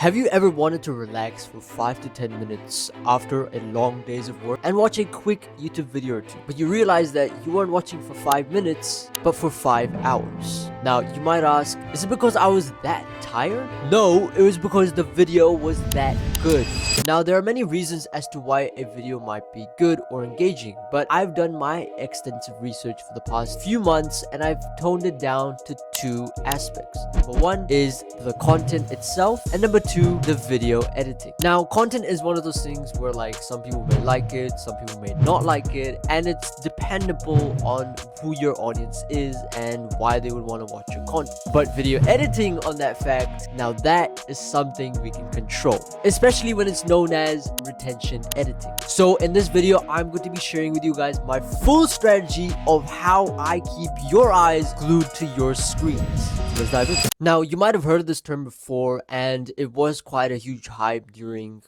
Have you ever wanted to relax for 5 to 10 minutes after a long days of work and watch a quick YouTube video or two, but you realize that you weren't watching for 5 minutes, but for 5 hours? Now, you might ask, is it because I was that tired? No, it was because the video was that good. Now, there are many reasons as to why a video might be good or engaging, but I've done my extensive research for the past few months and I've toned it down to two aspects. Number one is the content itself, and number two, the video editing. Now, content is one of those things where like some people may like it, some people may not like it, and it's dependable on who your audience is and why they would want to watch your content. But video editing, on that fact, now that is something we can control, especially when it's known as retention editing. So in this video, I'm going to be sharing with you guys my full strategy of how I keep your eyes glued to your screens. Let's dive in. Now, you might have heard of this term before, and it was quite a huge hype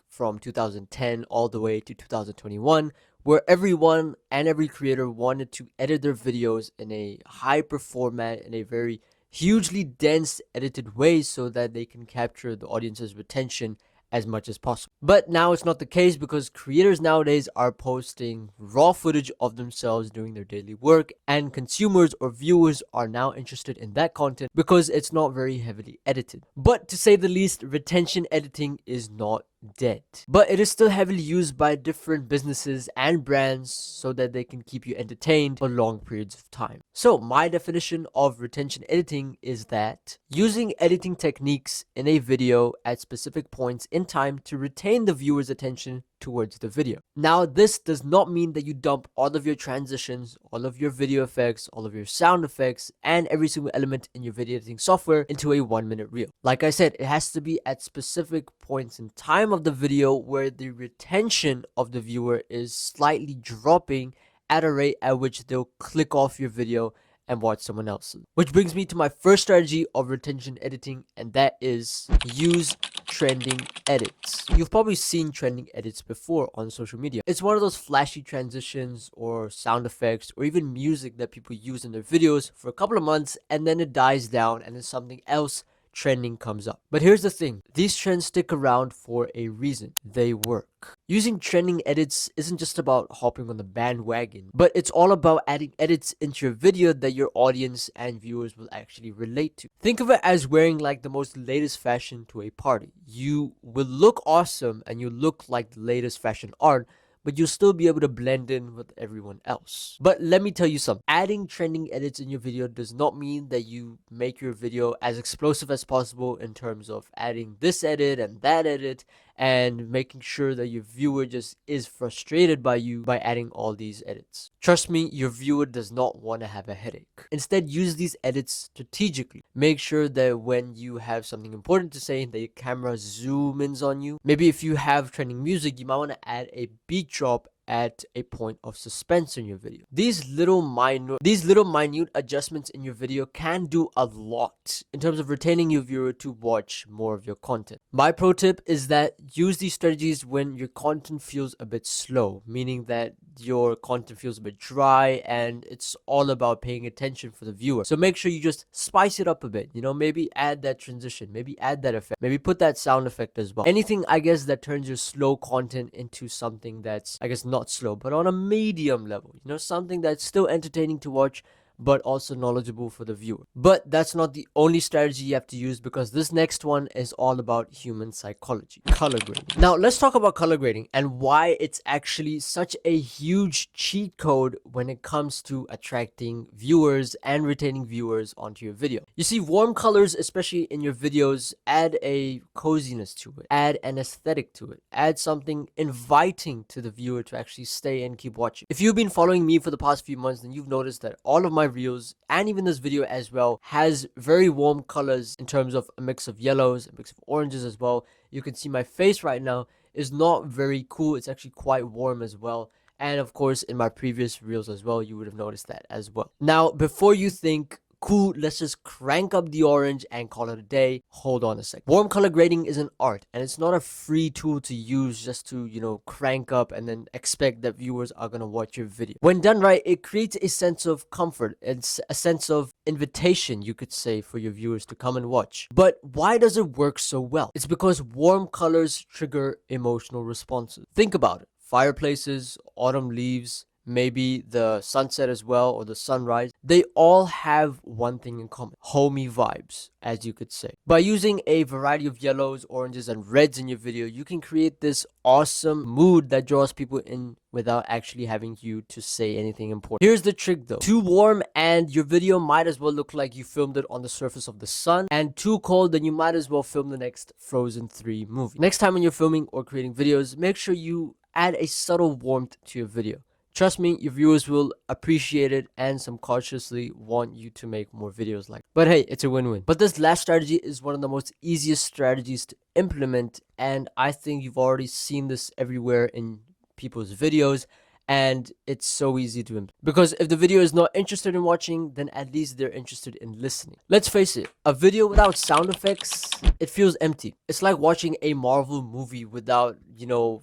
from 2010 all the way to 2021, where everyone and every creator wanted to edit their videos in a hyper format, in a very hugely dense edited way, so that they can capture the audience's retention as much as possible. But now it's not the case, because creators nowadays are posting raw footage of themselves doing their daily work, and consumers or viewers are now interested in that content because it's not very heavily edited. But to say the least, retention editing is not dead, but it is still heavily used by different businesses and brands so that they can keep you entertained for long periods of time. So my definition of retention editing is that using editing techniques in a video at specific points in time to retain the viewer's attention towards the video. Now, this does not mean that you dump all of your transitions, all of your video effects, all of your sound effects, and every single element in your video editing software into a 1-minute reel. Like I said, it has to be at specific points in time of the video where the retention of the viewer is slightly dropping at a rate at which they'll click off your video and watch someone else's. Which brings me to my first strategy of retention editing, and that is use trending edits. You've probably seen trending edits before on social media. It's one of those flashy transitions or sound effects or even music that people use in their videos for a couple of months, and then it dies down and then something else trending comes up. But here's the thing, these trends stick around for a reason. They work. Using trending edits isn't just about hopping on the bandwagon, but it's all about adding edits into your video that your audience and viewers will actually relate to. Think of it as wearing like the most latest fashion to a party. You will look awesome and you look like the latest fashion art, but you'll still be able to blend in with everyone else. But let me tell you something, adding trending edits in your video does not mean that you make your video as explosive as possible in terms of adding this edit and that edit and making sure that your viewer just is frustrated by you by adding all these edits. Trust me, your viewer does not want to have a headache. Instead, use these edits strategically. Make sure that when you have something important to say, that your camera zoom in on you. Maybe if you have trending music, you might want to add a beat drop at a point of suspense in your video. These little minute adjustments in your video can do a lot in terms of retaining your viewer to watch more of your content. My pro tip is that use these strategies when your content feels a bit slow, meaning that your content feels a bit dry and it's all about paying attention for the viewer. So make sure you just spice it up a bit, maybe add that transition, maybe add that effect, maybe put that sound effect as well. Anything, I guess, that turns your slow content into something that's, I guess, not slow, but on a medium level, something that's still entertaining to watch, but also knowledgeable for the viewer. But that's not the only strategy you have to use, because this next one is all about human psychology, color grading. Now, let's talk about color grading and why it's actually such a huge cheat code when it comes to attracting viewers and retaining viewers onto your video. You see, warm colors, especially in your videos, add a coziness to it, add an aesthetic to it, add something inviting to the viewer to actually stay and keep watching. If you've been following me for the past few months, then you've noticed that all of my reels and even this video as well has very warm colors in terms of a mix of yellows, a mix of oranges as well. You can see my face right now is not very cool. It's actually quite warm as well. And of course, in my previous reels as well, you would have noticed that as well. Now, before you think cool, let's just crank up the orange and call it a day. Hold on a sec. Warm color grading is an art, and it's not a free tool to use just to, crank up and then expect that viewers are gonna watch your video. When done right, it creates a sense of comfort. It's a sense of invitation, you could say, for your viewers to come and watch. But why does it work so well? It's because warm colors trigger emotional responses. Think about it. Fireplaces, autumn leaves, maybe the sunset as well, or the sunrise, they all have one thing in common: homey vibes, as you could say. By using a variety of yellows, oranges, and reds in your video, you can create this awesome mood that draws people in without actually having you to say anything important. Here's the trick though: too warm and your video might as well look like you filmed it on the surface of the sun, and too cold, then you might as well film the next Frozen 3 movie. Next time when you're filming or creating videos, make sure you add a subtle warmth to your video. Trust me, your viewers will appreciate it and subconsciously want you to make more videos like it. But hey, it's a win-win. But this last strategy is one of the most easiest strategies to implement, and I think you've already seen this everywhere in people's videos, and it's so easy to implement. Because if the video is not interested in watching, then at least they're interested in listening. Let's face it, a video without sound effects, it feels empty. It's like watching a Marvel movie without,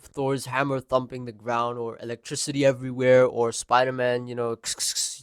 Thor's hammer thumping the ground, or electricity everywhere, or Spider-Man,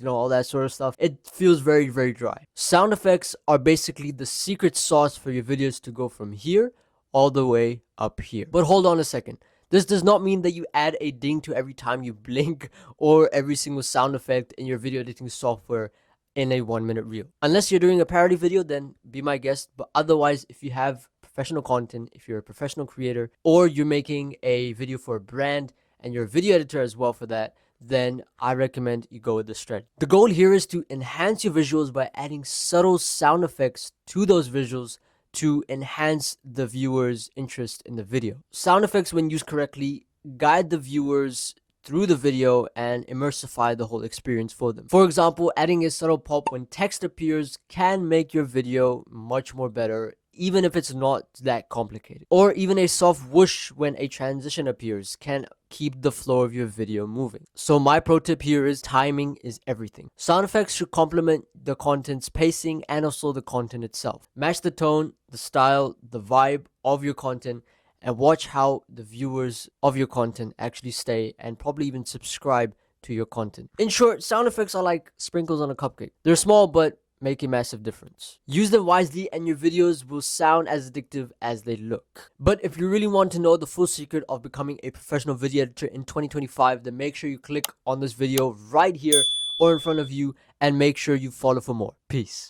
all that sort of stuff. It feels very, very dry. Sound effects are basically the secret sauce for your videos to go from here all the way up here. But hold on a second. This does not mean that you add a ding to every time you blink or every single sound effect in your video editing software in a 1-minute reel. Unless you're doing a parody video, then be my guest. But otherwise, if you have professional content, if you're a professional creator, or you're making a video for a brand and you're a video editor as well for that, then I recommend you go with this strategy. The goal here is to enhance your visuals by adding subtle sound effects to those visuals to enhance the viewer's interest in the video. Sound effects, when used correctly, guide the viewers through the video and immersify the whole experience for them. For example, adding a subtle pop when text appears can make your video much more better, even if it's not that complicated. Or even a soft whoosh when a transition appears can keep the flow of your video moving. So my pro tip here is timing is everything. Sound effects should complement the content's pacing and also the content itself. Match the tone, the style, the vibe of your content, and watch how the viewers of your content actually stay and probably even subscribe to your content. In short, sound effects are like sprinkles on a cupcake. They're small, but make a massive difference. Use them wisely and your videos will sound as addictive as they look. But if you really want to know the full secret of becoming a professional video editor in 2025, then make sure you click on this video right here or in front of you and make sure you follow for more. Peace.